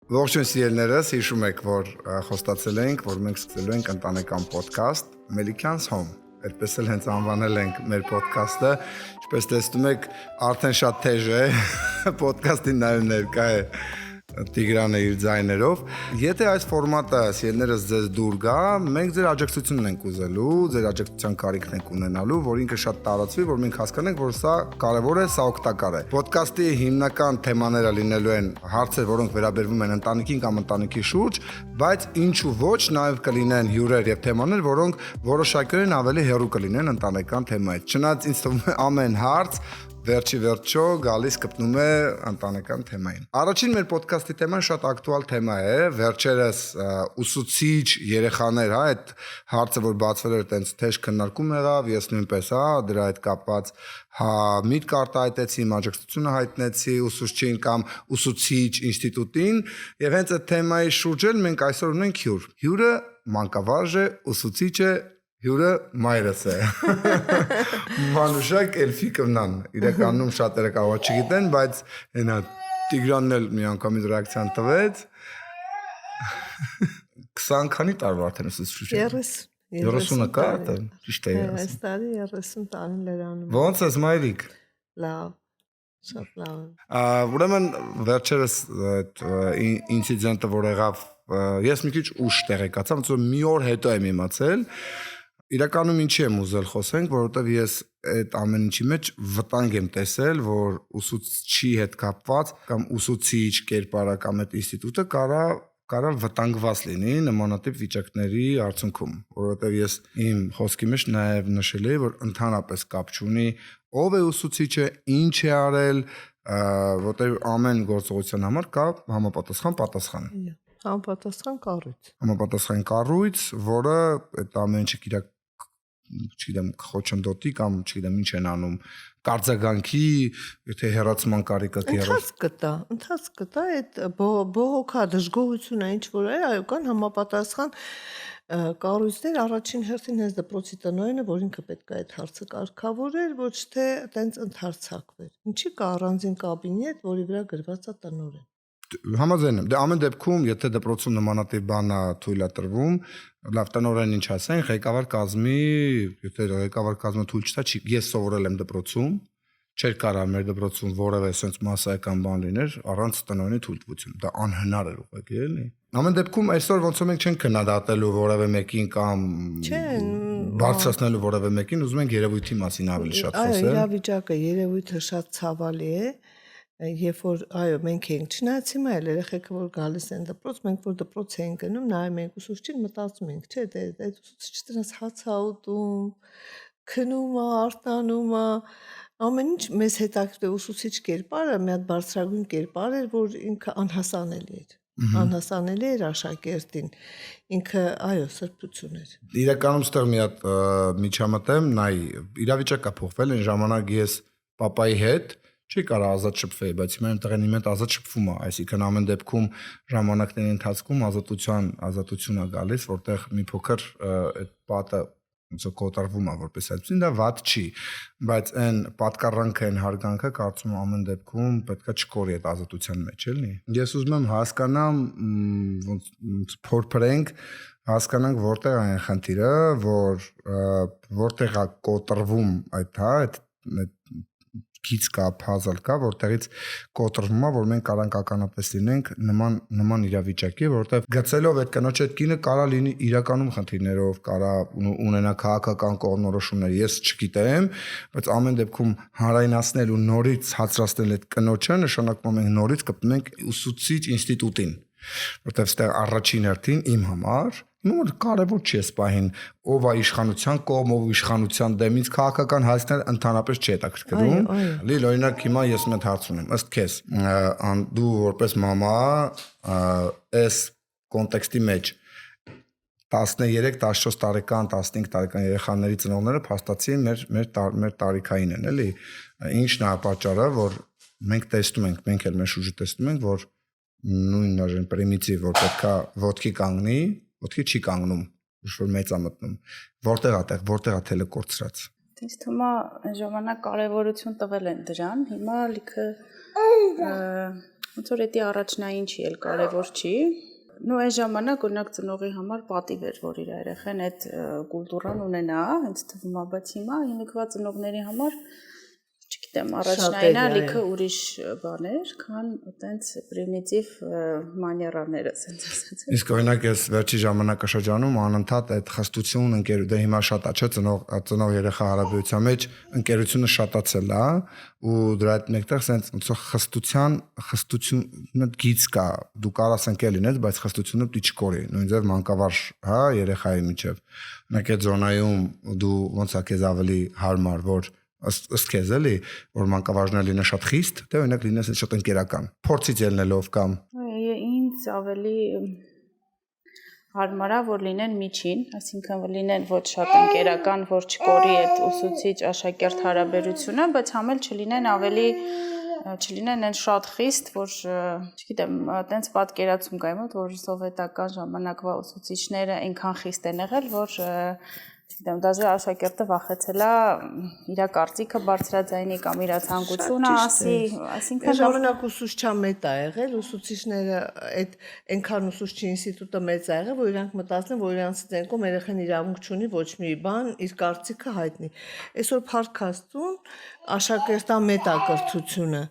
Ողջույն սիրելիներս, հիշում եք, որ խոստացել ենք, որ մենք սկսելու ենք ընտանեկան ոդքասթ Melikyan's Home։ Այդպես էլ հենց անվանել ենք մեր ոդքասթը, ինչպես տեսնում եք, արդեն շատ թեժ է, ոդքասթին նաև ներկա է Տիգրանը իր ձայներով։ Եթե այս ֆորմատը սիրելիներս ձեզ դուր գա, մենք ձեր աջակցությունն ենք ուզելու, ձեր աջակցության կարիքն ենք ունենալու, որ ինքը շատ տարածվի, որ մենք հասկանանք, որ սա կարևոր է, սա օգտակար է։ Ոդքասթի հիմնական թեմաները լինելու են հարցեր, որոնք վերաբերվում են ընտանիքին կամ ընտանիքի շուրջ, բայց ինչու ոչ, նաև կլինեն հյուրեր եւ թեմաներ, որոնք որոշակիորեն ավելի հեռու կլինեն ընտանեկան թեմայից։ Չնայած ինձ թվում է ամեն հարց վերջի վերջո գալիս կպնում է ընտանեկան թեմային։ Առաջին մեր ոդքասթի թեման շատ ակտուալ թեմա է, վերջերս ուսուցիչ երեխաներ, հա, այդ հարցը որ բացվել էր, տենց թեժ քննարկում եղավ, ես նույնպես, հա, դրա հետ կապված միտք արտահայտեցի, աջակցությունը հայտնեցի ուսուցչին կամ ուսուցիչ ինստիտուտին, եւ հենց այդ թեմայի շուրջ էլ մենք այսօր ունենք հյուր։ Հյուրը մանկավարժ է, ուսուցիչ է, հյուրը մայրս է։ Մանուշակ Էլֆիկովնան, իրականում շատերը կարող չգիտեն, բայց հենա Տիգրանն էլ մի անգամից ռեակցիան տվեց։ 20 քանի տարվա արդեն ուսուցիչ է։ 30-ը կա դա, ճիշտ է։ Այս տարի 30 տարին լրանում։ Ոնց ես մայրիկ։ Լավ, շատ լավ։ Ուրեմն վերջերս այդ ինցիդենտը որ եղավ, ես մի քիչ ուշ տեղեկացա, ոնց որ մի օր հետո եմ իմացել։ Իրականում ինչի եմ ուզել խոսենք, որովհետև ես այդ ամեն ինչի մեջ վտանգ եմ տեսել, որ ուսուցչի հետ կապված կամ ուսուցիչ կերպարա կամ այդ ինստիտուտը կարա վտանգված լինի նմանատիպ վիճակների արդյունքում, որովհետև ես իմ խոսքի մեջ նաև նշել եմ, որ ընդհանրապես կապ չունի ով է ուսուցիչը, ինչ է արել, որովհետև ամեն գործողության համար կա պատասխան։ Համապատասխան կառույց, որը այդ ամեն ինչը չգիտեմ, խոչընդոտի կամ չգիտեմ ինչ են անում, կարձագանքի, եթե հեռացման կարիքը ընթաց կտա այդ բողոքա դժգոհությունը ինչ որ է, այո, կան համապատասխան կառույցներ, առաջին հերթին հենց դպրոցի տնօրենը, որ ինքը պետք է այդ հարցը կարգավորեր, ոչ թե այտենց ընդհարցակվեր։ Ինչի կա առանձին կաբինետ, որի վրա գրված է տնօրեն։ Համաձայն եմ, դե ամեն դեպքում, եթե դպրոցում նմանատիպ բան է թույլ է տրվում, լավ տնօրեն ինչ ասեն, ղեկավար կազմի, եթե ղեկավար կազմը թույլ չտա, ես սովորել եմ դպրոցում, չէր կարա մեր դպրոցում որևէ sense մասսայական բան լիներ առանց տնօրենի թույլտվություն, դա անհնար էր ուղղակի, էլի։ Ամեն դեպքում այսօր ոնց որ մենք չենք քննադատելու որևէ մեկին կամ բարձրացնելու որևէ մեկին, ուզում ենք երևույթի մասին ավելի շատ խոսել։ Այո, իրավիճակը, երևույթը շատ ցավալի է։ Երբ որ այո մենք ենք չնայած հիմա էլ երեխեքը որ գալիս են դպրոց, մենք որ դպրոց ենք գնում, նայում ենք ուսուցչին, մտածում ենք, չէ, այդ ուսուցիչը դրանց հաց է ուտում, քնում է, արտանում է, ամեն ինչ մեզ հետաքրքիր ուսուցիչ կերպարը մի հատ բարձրագույն կերպար էր, որ ինքը անհասանելի էր։ Անհասանելի էր աշակերտին, ինքը այո սրբություն էր։ Իրականում ստեղ մի հատ միջամտեմ, նայ իրավիճակը փոխվել այն ժամանակ ես papai հետ չի կարա ազատ շփվել, բայց հիմա այնտեղին իմ հետ ազատ շփվում է, այսինքն ամեն դեպքում ժամանակների ընթացքում ազատություն է գալիս, որտեղ մի փոքր այդ պատը ոնց կոտրվում է որպես այդպեսին, դա վատ չի, բայց այն պատկառանքը, այն հարգանքը կարծում եմ ամեն դեպքում պետքա չկորի այդ ազատության մեջ, էլի։ Ես ուզում եմ հասկանամ, ոնց փորփրենք, հասկանանք որտեղ է այն խնդիրը, որտեղ է կոտրվում այդ քիչ կա, puzzle կա, որտեղից կոտրվում է, որ մենք կարանք ականատես լինենք նման իրավիճակի, որովհետև գծելով այդ կնոջ այդ կինը կարա լինի իրականում խնդիրներով, կարա ունենա քաղաքական կողմնորոշումներ, ես չգիտեմ, բայց ամեն դեպքում հանրայնացնել ու նորից հացրացնել այդ կնոջը, նշանակում է մենք նորից կպնում ենք ուսուցիչ ինստիտուտին, որովհետև ստեղ առաջին հերթին իմ համար նոր կարևոր չի սպահին ով է իշխանության կողմ, ով իշխանության դեմից քաղաքական հայացքներ ընդհանրապես չի հետաքրքրում։ Լի օրինակ հիմա ես մեծ հարց ունեմ, ըստ քեզ, դու որպես մամա այս կոնտեքստի մեջ 13-14 տարեկան, 15 տարեկան երեխաների ծնողները փաստացի մեր տարիքային են, էլի։ Ինչն է պատճառը, որ մենք տեսնում ենք, մենք էլ մեր շուրջը տեսնում ենք, որ նույն պրիմիտիվ, որ պետքա ոտքի կանգնի, ոտքի չի կանգնում, որ մեծ է մտնում։ Որտեղ է թելը կորցրած։ Ինձ թվում է այն ժամանակ կարևորություն տվել են դրան, հիմա լիքը ոնց որ դա առաջնային չի, էլ կարևոր չի։ Նու այն ժամանակ օրինակ ծնողի համար պատիվ էր, որ իր երեխան այդ կուլտուրան ունենա, հենց թվում է, բայց հիմա հիմիկվա ծնողների համար չգիտեմ, առաջնայինը լիքը ուրիշ բաներ, քան այտենց պրիմիտիվ մանիերաները, ասենց ասած։ Իսկ օրինակ ես վերջի ժամանակաշրջանում անընդհատ այդ խստություն դե հիմա շատ է, չէ՞, ծնող երեխա հարաբերության մեջ ընկերությունը շատացել է ու դրա հետ մեկտեղ ասենց ոնց որ խստությունը գից կա, դու կարաս ընկել լինես, բայց խստությունը պիտի չկորի, նույն ձև մանկավարժ, հա, երեխայի միջև։ Օրինակ այդ զոնայում դու ոնց է քեզ ավելի հարմար, որ ըստ քեզ էլի որ մանկավարժները լինեն շատ խիստ, թե օրինակ լինես շատ ընկերական, փորձից ելնելով կամ ինձ ավելի հարմար է որ լինեն միջին, այսինքն որ լինեն ոչ շատ ընկերական, որ չկորի այդ ուսուցիչ աշակերտ հարաբերությունը, բայց համ էլ չլինեն այն շատ խիստ, որ չգիտեմ, այտենց պատկերացում կա իմ մոտ, որ սովետական ժամանակվա ուսուցիչները այնքան խիստ են եղել, որ չգիտեմ, դաժե աշակերտը վախեցել է իր կարծիքը բարձրաձայնի կամ իր ցանկությունը ասի, այսինքն ժամանակ ուսուցչական մեծ ա եղել, ուսուցիչները այդ այնքան ուսուցչի ինստիտուտը մեծ ա եղել, որ իրանք մտածեն, որ իրանց ցանկում երեխան իրավունք չունի ոչ մի բան, իր կարծիքը հայտնի։ Այսօր փառքաստուն աշակերտամետ ակրթությունը,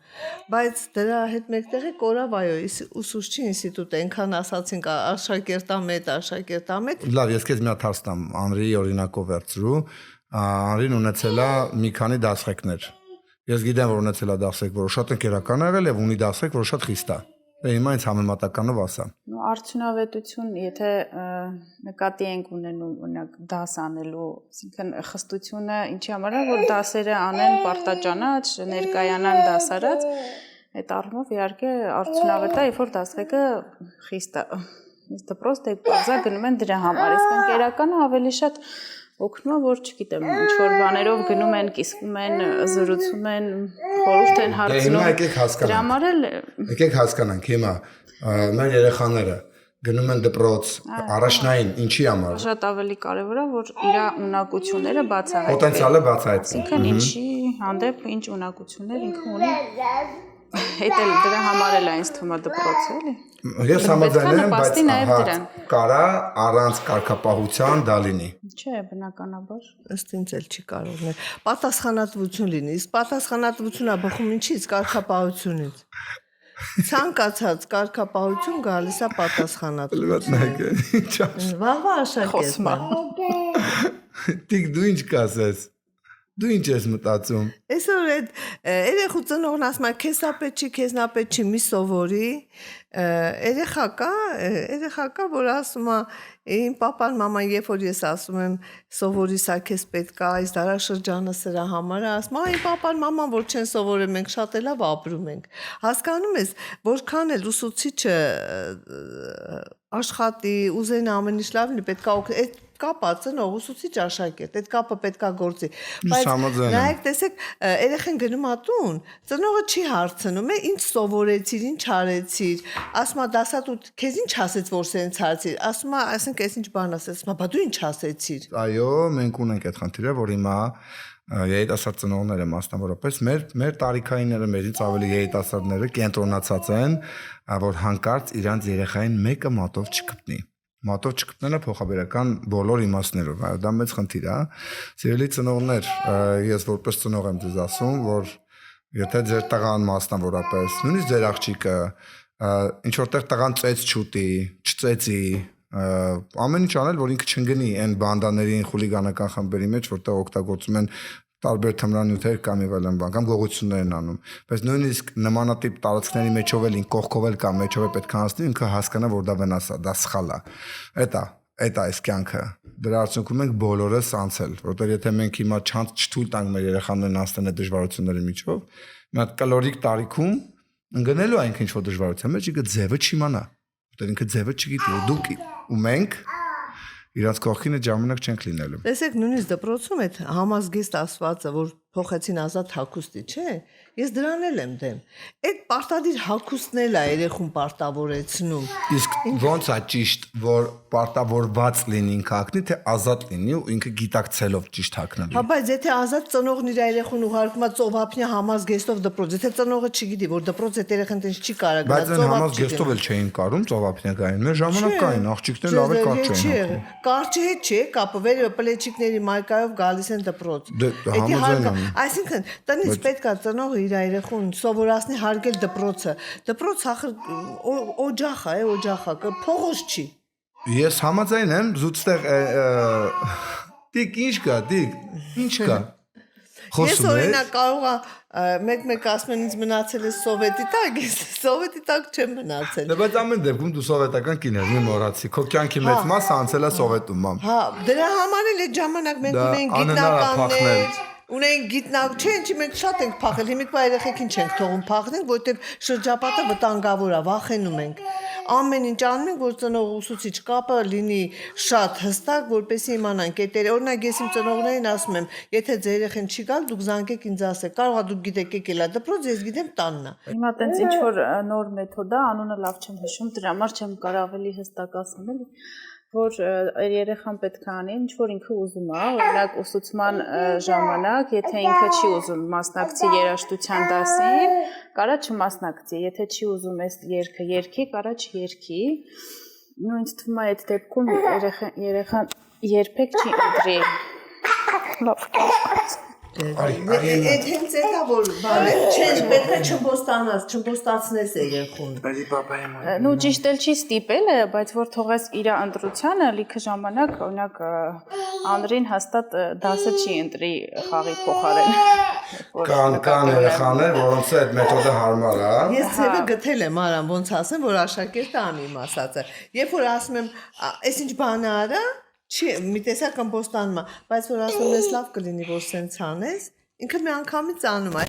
բայց դրա հետ մեկտեղ է կորավ այո, ուսուցչի ինստիտուտը այնքան ասացինք աշակերտամետ։ Լավ, ես քեզ մի հատ հարց տամ, Անրիի օրինակով վերցրու, Անրին ունեցել է մի քանի դասղեկներ։ Ես գիտեմ, որ ունեցել է դասղեկ, որ շատ ընկերական ա եղել եւ ունի դասղեկ, որ շատ խիստ է։ Հիմա ինձ համեմատականով ասա։ Արդյունավետություն, եթե նկատի ենք ունենում, օրինակ դաս անելու, այսինքն խստությունը ինչի համար է, որ դասերը անեն պարտաճանաչ, ներկայանան դասարած, այդ առումով իհարկե արդյունավետ է, երբ որ դասղեկը խիստ է։ Իսկ դպրոց դեպքերում գնում են դրա համար, իսկ ընկերականը ավելի շատ օգնում է, որ չգիտեմ, ինչ որ բաներով գնում են, կիսվում են, զրուցում են, խորհուրդ են հարցնում։ Դրա համար էլ եկեք հասկանանք հիմա մեր երեխաները գնում են դպրոց, առաջնային ինչի համար։ Շատ ավելի կարևոր է, որ իր ունակությունները բացահայտվեն։ Պոտենցիալը բացահայտվի։ Այսինքն ինչի հանդեպ ինչ ունակություններ ինքը ունի։ Այդ էլ դրա համար էլ այնց թվում է դպրոցը, էլի։ Ես համաձայն եմ, բայց կարա առանց կարգապահության դա լինի։ Չէ, բնականաբար։ Ըստ ինձ էլ չի կարող լինել։ Պատասխանատվություն լինի, իսկ պատասխանատվությունը բխում ինչից, կարգապահությունից։ Ցանկացած կարգապահություն գալիս է պատասխանատվություն։ Վաղվա աշակերտ։ Տիկ դու ինչ կասես։ Դու ինչ ես մտածում։ Այսօր այդ երեխու ծնողն ասում է քեզնապետ չի, քեզնապետ չի, մի սովորի։ Երեխա կա, որ ասում է իմ papan մաման, երբ որ ես ասում եմ սովորի սա քեզ պետք է, այս դարաշրջանը սրա համար է, ասում է իմ papan մաման, որ չեն սովորել, մենք շատ լավ ապրում ենք։ Հասկանում ես, որքան էլ ուսուցիչը աշխատի, ուզեն ամեն ինչ լավ լինի, պետք է այդ կապը ծնող ուսուցիչ աշակերտ, այդ կապը պետքա գործի։ Բայց նայեք, տեսեք, երեխան գնում ա տուն, ծնողը չի հարցնում, ինչ սովորեցիր, ինչ արեցիր, ասում ա դասատու քեզ ինչ ասեց, որ սենց հարցիր, ասում ա, ասենք այս ինչ բան ասեց, ասում ա, բա դու ինչ ասեցիր։ Այո, մենք ունենք այդ խնդիրը, որ հիմա երիտասարդ ծնողները մասնավորապես մեր տարիքայինները, մեզից ավելի երիտասարդները կենտրոնացած են, որ հանկարծ իրանց երեխային մեկը մատով չկպնի։ Մատով չկպնելը փոխաբերական բոլոր իմաստներով, այո, դա մեծ խնդիր է։ Սիրելի ծնողներ, ես որպես ծնող եմ ձեզ ասում, որ եթե ձեր տղան մասնավորապես, նույնիսկ ձեր աղջիկը ինչ որտեղ տղան ծեծ չուտի, չծեծի, ամեն ինչ անել, որ ինքը չընկնի այն բանդաների, խուլիգանական խմբերի մեջ, որտեղ օգտագործում են տարբեր թմրանյութեր կամ այլն բան, կամ գողություններ են անում, բայց նույնիսկ նմանատիպ տարածքների մեջով էլ կողքով էլ կամ մեջով է պետք է անցնի, ինքը հասկանա, որ դա վնաս է, դա սխալ է։ Էդ է այս կյանքը։ Դրա արդյունքում ենք բոլորս անցել, որտեղ եթե մենք հիմա չթույլ տանք մեր երեխաներին անցնեն այդ դժվարությունների միջով, մի հատ կալորիկ տարիքում ընկնելու է ինքը ինչ-որ դժվարության մեջ, ինքը ձևը չիմանա, որտեղ ինքը ձևը չգիտի, ու դուք ու մենք իրաց կողքին այդ ժամանակ չենք լինելու։ Տեսեք, նույնիսկ դպրոցում այդ համազգեստ ասվածը, որ փոխեցին ազատ հագուստի, չէ՞, ես դրան եմ դեմ։ Այդ պարտադիր հագուստն էլ է երեխուն պարտավորեցնում։ Իսկ ո՞նց է ճիշտ, որ պարտավորված լինի ինքը հագնի, թե ազատ լինի ու ինքը գիտակցելով ճիշտ հագնի։ Հա, բայց եթե ազատ ծնողն իր երեխուն ուղարկում է ծովափնյա համազգեստով դպրոց, եթե ծնողը չգիտի, որ դպրոց այդ երեխան տենց չի կարող Բայց այն համազգեստով էլ չէին կարում ծովափնյա գային։ Մեր ժամանակ կային, աղջիկներն լավ է կարճ էին։ Կարճի հետ չի, կապը վերը պլեչիկների մայկայով գալիս են դպրոց։ Այսինքն տնից պետք է ծնողը իր երեխուն սովորացնի հարգել դպրոցը։ Դպրոց ախր օջախ է, օջախա, փողոց չի։ Ես համաձայն եմ, զուտստեղ դիք ինչ կա, դիք, ինչ կա։ Ես օրինակ կարող մեկ ասում են ինձ մնացել է սովետի տակ, ես սովետի տակ չեմ մնացել։ Դե բայց ամեն դեպքում դու սովետական կին ես, մի մոռացի։ Քո կյանքի մեծ մասը անցել է սովետում, մամ։ Հա, դրա համար էլ այդ ժամանակ մենք ունենք գիտնականներ, ունենք գիտնակ, չէ, ինչի մենք շատ ենք փախել, հիմիկվա երեխեքին չենք թողում փախնենք, որովհետև շրջապատը վտանգավոր է, վախենում ենք։ Ամեն ինչ անում ենք, որ ծնող ուսուցիչ կապը լինի շատ հստակ, որպեսզի իմանանք այդերը։ Օրինակ ես իմ ծնողներին ասում եմ, եթե ձեր երեխան չի գալ, դուք զանգեք ինձ ասեք։ Կարող է դուք գիտեք եկել է դպրոց, ես գիտեմ տանն է։ Հիմա տենց ինչ որ նոր մեթոդ է, անունը լավ չեմ հիշում, դրա համար չեմ կարող ավելի հստակ ասեմ, էլի, որ երեխան պետք է անի ինչ որ ինքը ուզում է, օրինակ ուսուցման ժամանակ, եթե ինքը չի ուզում մասնակցի երաժշտության դասին, կարա չմասնակցի, եթե չի ուզում այս երգը երգի, կարա չերգի։ Ու ինձ թվում է այդ դեպքում երեխան երբեք չի ընտրի։ Լավ։ Այդ հենց էտա որ բանը չես պետք է չմբոստացնես երեխուն։ Նու ճիշտ էլ չի ստիպել, բայց որ թողես իր ընտրությանը լիքը ժամանակ, օրինակ Անդրին հաստատ դասը չի ընտրի խաղի փոխարեն։ Կան երեխաներ, որոնց այդ մեթոդը հարմար է։ Ես ցեվը գտել եմ արամ, ոնց ասեմ, որ աշակերտը անի իմ ասածը։ Երբ որ ասում եմ, այս ինչ բան արա, չի, մի տեսակ կմբոստանում է, բայց որ ասում ես լավ կլինի, որ սենց անես, ինքը մի անգամից անում է։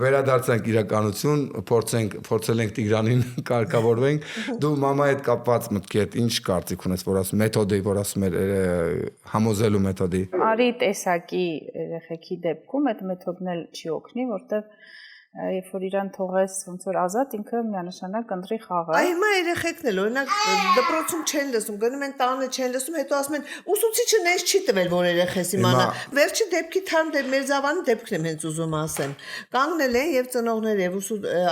Վերադարձանք իրականություն, փորձել ենք Տիգրանին կարգավորվենք։ Դու մամայի հետ կապված մտքի հետ ինչ կարծիք ունես, որ ասում մեթոդի, որ ասում էր համոզելու մեթոդի։ Արի տեսակի երեխեքի դեպքում այդ մեթոդն էլ չի օգնի, որտեղ երբ որ իրան թողես ոնց որ ազատ ինքը միանշանակ ընտրի խաղը։ Այ հիմա երեխեքն էլ օրինակ դպրոցում չեն լսում, գնում են տանը չեն լսում, հետո ասում են ուսուցիչը նես չի տվել, որ երեխես իմանա։ Վերջի դեպքի թարմ մեր զավանի դեպքն եմ հենց ուզում ասեմ։ Կանգնել են եւ ծնողներ եւ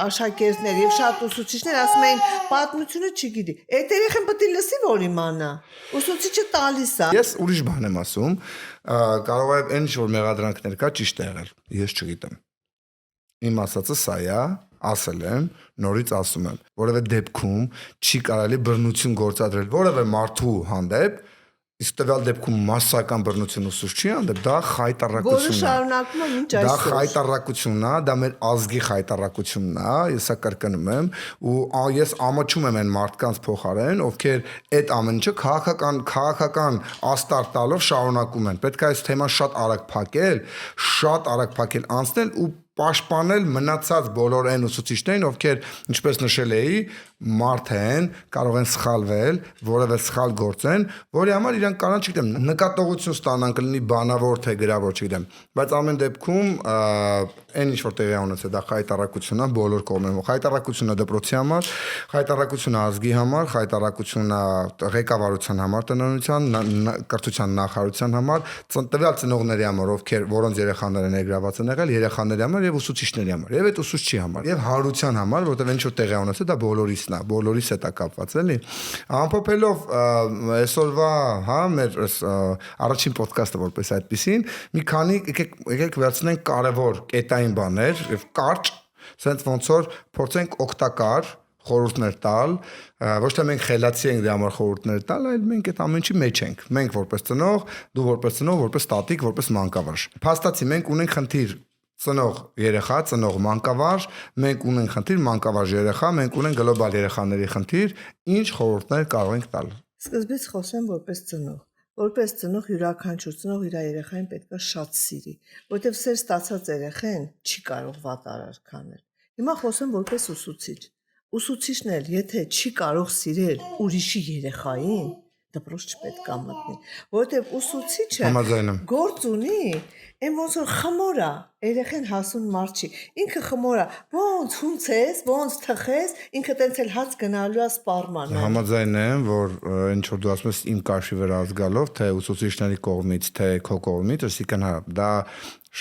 աշակերտներ եւ շատ ուսուցիչներ ասում էին պատմությունը չգիտի։ Այդ երեխան պետք է լսի, որ իմանա։ Ուսուցիչը տալիս է։ Ես ուրիշ բան եմ ասում, կարող է այն ինչ որ մեղադրանքներ կա ճիշտ է եղել։ Ես չգիտեմ։ Իմ ասածը սա է, ասել եմ, նորից ասում եմ, որևէ դեպքում չի կարելի բռնություն գործադրել որևէ մարդու հանդեպ, իսկ տվյալ դեպքում massական բռնություն ուսուցչի հանդեպ, դա խայտառակությունն է։ Որը շարունակում է մինչ այսօր։ Դա խայտառակությունն է, դա մեր ազգի խայտառակությունն է, ես սա կրկնում եմ, ու ես ամաչում եմ այն մարդկանց փոխարեն, ովքեր այդ ամեն ինչը քաղաքական աստար տալով շարունակում են։ Պետք է այս թեման շատ արագ փակել, անցնել ու պաշտպանել մնացած բոլոր այն ուսուցիչներին, ովքեր, ինչպես նշել էի, մարդ են, կարող են սխալվել, որևէ սխալ գործեն, որի համար իրանք կանան, չգիտեմ, նկատողություն ստանան, կլինի բանավոր թե գրավոր, չգիտեմ, բայց ամեն դեպքում այն ինչ որ տեղի ունեցել, դա խայտառակությունն է բոլոր կողմերով, խայտառակությունն է դպրոցի համար, խայտառակությունն է ազգի համար, խայտառակությունն է ղեկավարության համար, տնօրինության, կրթության նախարարության համար, տվյալ ծնողների համար, որոնց երեխաները ներգրաված են եղել, երեխաների համար եւ ուսուցիչների համար, եւ այդ ուսուցչի համար, եւ հարության համար, որտեղ ինչ որ տեղի ունեցել, դա բոլորիսն է, բոլորիս հետ է կապված, էլի։ Ամփոփելով այսօրվա, հա, մեր առաջին ոդքասթը որպես այդպեսին, մի քանի եկեք վերցնենք կարևոր կետային բաներ եւ կարճ, ասենց ոնց որ փորձենք օգտակար խորհուրդներ տալ, ոչ թե մենք խելացի ենք դրա համար խորհուրդներ տալ, այլ մենք այդ ամեն ինչի մեջ ենք։ Մենք որպես ծնող, դու որպես ծնող, որպես տատիկ, որպես մանկավարժ։ Փաստացի մենք ունենք խնդիր ծնող երեխա, ծնող մանկավարժ, մենք ունենք խնդիր մանկավարժ երեխա, մենք ունենք գլոբալ երեխաների խնդիր, ինչ խորհուրդներ կարող ենք տալ։ Սկզբից խոսեմ որպես ծնող։ Որպես ծնող յուրաքանչյուր ծնող իր երեխային պետք է շատ սիրի, որտեղ սեր ստացած երեխան չի կարող վատ արարք անել։ Հիմա խոսեմ որպես ուսուցիչ։ Ուսուցիչն էլ, եթե չի կարող սիրել ուրիշի երեխային, դպրոց չպետք է մտնի, որովհետև ուսուցիչը գործ ունի Այն ոնց որ խմոր է, երեխեն հասուն մարդ չի։ Ինքը խմոր է, ոնց հունցես, ոնց թխես, ինքը տենց էլ հաց գնալու է սպառման։ Համաձայն եմ, որ ինչ որ դու ասում ես իմ կաշի վրա ազգալով, թե ուսուցիչների կողմից, թե քո կողմից, այսինքն հա, դա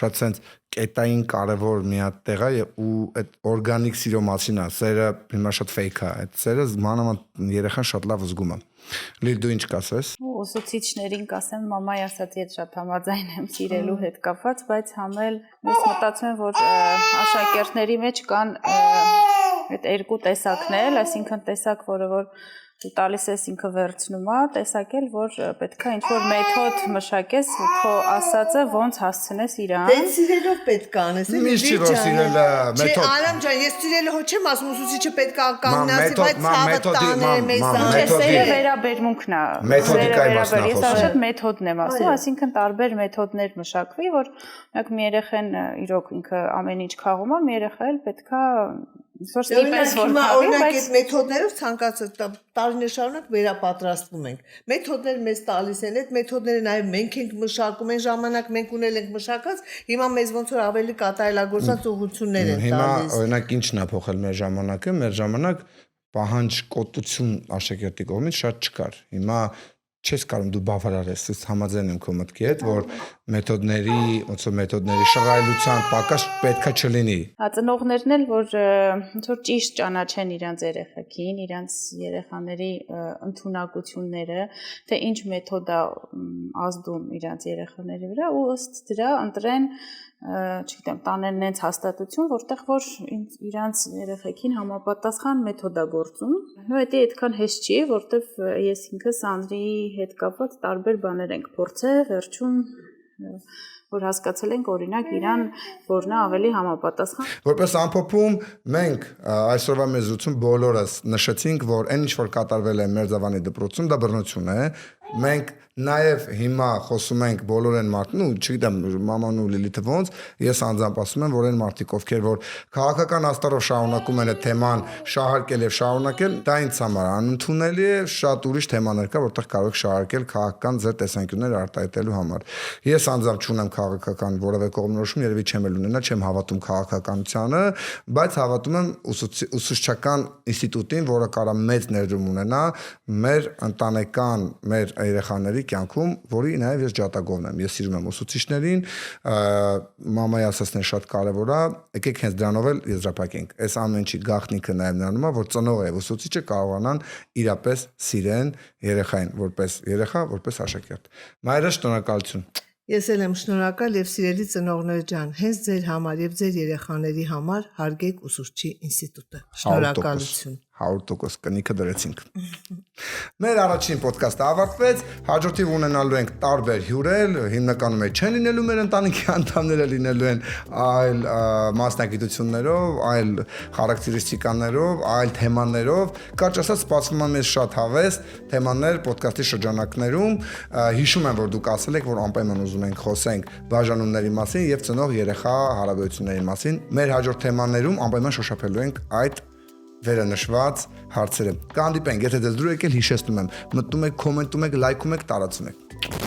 շատ sense կետային կարևոր մի հատ տեղ է ու այդ օրգանիկ սիրո մասին է, սերը հիմա շատ fake է, այդ սերը մանավանդ երեխան շատ լավ զգում է։ Լիլ դու ինչ կասես։ Ուսուցիչներին կասեմ, մամայի ասածի հետ շատ համաձայն եմ սիրելու հետ կապված, բայց համել ես մտածում եմ, որ աշակերտների մեջ կան այդ երկու տեսակներ, այսինքն տեսակ, որը որ դու տալիս ես ինքը վերցնում է, տեսակ էլ որ պետքա ինչ-որ մեթոդ մշակես, քո ասածը ոնց հասցնես իրան։ Դե սիրելով պետք է անես։ Միշտ չի որ սիրելը մեթոդ։ Չէ, Արամ ջան, ես սիրելը հո չեմ ասում, ուսուցիչը պետք է կանգնասի, բայց ցավը տաներ մեզ։ Սերը վերաբերմունքն է։ Մեթոդիկայի մասն է Ես շատ մեթոդն եմ ասում, այսինքն տարբեր մեթոդներ մշակվի, որ օրինակ մի երեխան իրոք ինքը ամեն ինչ խաղում է, մի երեխա էլ պետքա որ ստիպես որ խաղի, բայց այդ մեթոդներով ցանկացած տարիներ շարունակ վերապատրաստվում ենք։ Մեթոդներ մեզ տալիս են, այդ մեթոդները նաև մենք ենք մշակում, այն ժամանակ մենք ունել ենք մշակած, հիմա մեզ ոնց որ ավելի կատարելագործած ուղղություններ են տալիս։ Հիմա օրինակ ինչն է փոխել մեր ժամանակը, մեր ժամանակ պահանջկոտություն աշակերտի կողմից շատ չկար։ Հիմա չես կարող դու բավարարես, ես համաձայն եմ քո մտքի հետ, որ մեթոդների, ոնց որ մեթոդների շռայլության պակաս պետքա չլինի։ Ծնողներն էլ որ ոնց որ ճիշտ ճանաչեն իրանց երեխեքին, իրանց երեխաների ընդունակությունները, թե ինչ մեթոդ է ազդում իրանց երեխաների վրա ու ըստ դրա ընտրեն չգիտեմ, տանեն նենց հաստատություն, որտեղ որ իրանց երեխեքին համապատասխան մեթոդ է գործում։ Նո դա այդքան հեշտ չի, որտեղ ես ինքս Անդրեի հետ կապված տարբեր բաներ ենք փորձել, վերջում որ հասկացել ենք օրինակ իրան որն է ավելի համապատասխան։ Որպես ամփոփում մենք այսօրվա մեր զրույցում բոլորս նշեցինք, որ այն ինչ որ կատարվել է Մերձավանի դպրոցում, դա բռնություն է։ Մենք նաև հիմա խոսում ենք բոլոր այն մարդն ու չգիտեմ մաման ու Լիլիթը ոնց, ես անձամբ ասում եմ, որ այն մարդիկ ովքեր որ քաղաքական աստարով շարունակում են այդ թեման շահարկել եւ շարունակել, դա ինձ համար անընդունելի է, շատ ուրիշ թեմաներ կա, որտեղ կարող եք շահարկել քաղաքական ձեր տեսանկյունները արտահայտելու համար։ Ես անձամբ չունեմ քաղաքական որևէ կողմնորոշում, երևի չեմ էլ ունենա, չեմ հավատում քաղաքականությանը, բայց հավատում եմ ուսուցչական ինստիտուտին, որը կարա մեծ ներդրում ունենա մեր ընտանեկան, մեր երեխաների կյանքում, որի նաև ես ջատագովն եմ։ Ես սիրում եմ ուսուցիչներին, մամայի ասածն շատ կարևոր է, եկեք հենց դրանով էլ եզրափակենք։ Այս ամեն ինչի գաղտնիքը նաև նրանում է, որ ծնողը եւ ուսուցիչը կարողանան իրապես սիրեն երեխային, որպես երեխա, որպես աշակերտ։ Մայրը շնորհակալություն։ Ես էլ եմ շնորհակալ եւ սիրելի ծնողներ ջան, հենց ձեր համար եւ ձեր երեխաների համար հարգեք ուսուցչի ինստիտուտը։ Շնորհակալություն։ 100% կնիքը դրեցինք։ Մեր առաջին ոդքասթը ավարտվեց, հաջորդիվ ունենալու ենք տարբեր հյուրեր, հիմնականում չեն լինելու մեր ընտանիքի անդամները, լինելու են այլ մասնագիտություններով, այլ խարակտերիստիկաներով, այլ թեմաներով, կարճ ասած սպասվում է մեզ շատ հավես թեմաներ ոդքասթի շրջանակներում, հիշում եմ, որ դուք ասել եք, որ անպայման ուզում ենք խոսենք բաժանումների մասին եւ ծնող երեխա հարաբերությունների մասին, մեր հաջորդ թեմաներում անպայման շոշափելու ենք այդ վերանշված հարցերը։ Կհանդիպենք, եթե դες դուր եկել հիշեցնում եմ, մտնում եք, կոմենտում եք, լայքում եք, տարածում եք։